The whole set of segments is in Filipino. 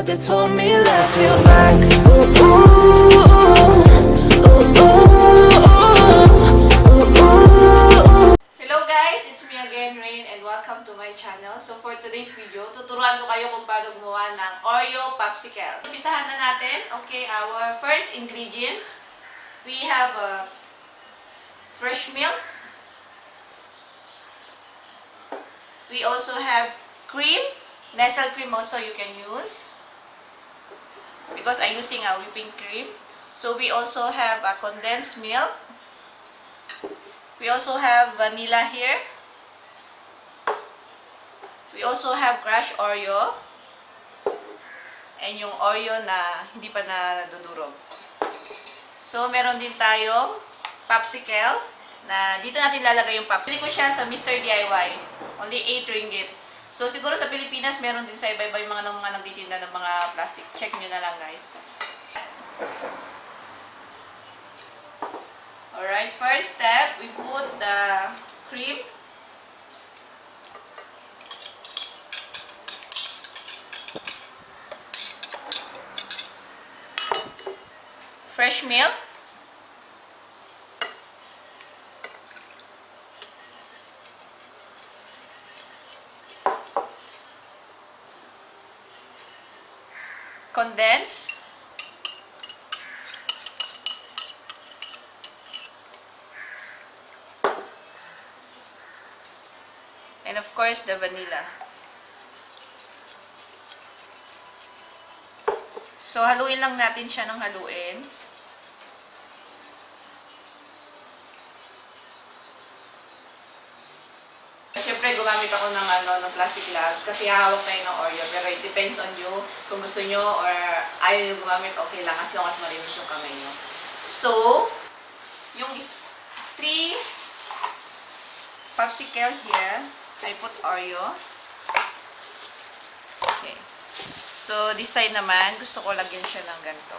what they told me that feels like. Ooh, ooh, ooh, ooh, ooh, ooh. Hello guys, it's me again, Rain, and welcome to my channel. So for today's video, tuturuan ko kayo kung paano gumawa ng Oreo Popsicle. Umpisahan na natin. Okay, our first ingredients. We have fresh milk. We also have cream. Nestle cream also you can use. Because I'm using a whipping cream. So we also have a condensed milk. We also have vanilla here. We also have crushed Oreo. And yung Oreo na hindi pa nadudurog. So, meron din tayong popsicle na dito natin lalagay yung popsicle. Pili ko siya sa Mr. DIY. Only 8 ringgit. So, siguro sa Pilipinas, meron din sa iba-iba yung mga nagtitinda ng mga plastic. Check nyo na lang, guys. Alright, first step, we put the cream. Fresh milk. Condensed. And of course, the vanilla. So, haluin lang natin siya ng haluin. Siyempre, gumamit ako ng plastic gloves kasi hahawak tayo ng Oreo. Pero it depends on you. Kung gusto nyo or ayaw nyo gumamit, okay lang as long as malinis yung kamay nyo. So, yung 3 popsicle here, I put Oreo. Okay. So, this side naman, gusto ko lagyan siya ng ganito.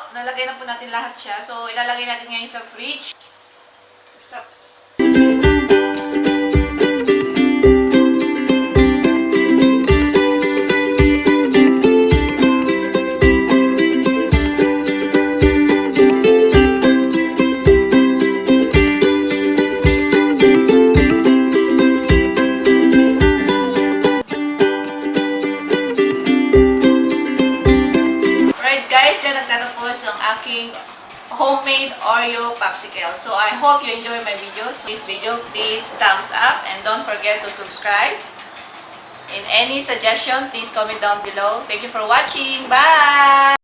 Nalagay na po natin lahat siya. So, ilalagay natin ngayon sa fridge. Stop. Ang aking homemade Oreo Popsicle. So, I hope you enjoy my videos. This video, please thumbs up and don't forget to subscribe. In any suggestion, please comment down below. Thank you for watching. Bye!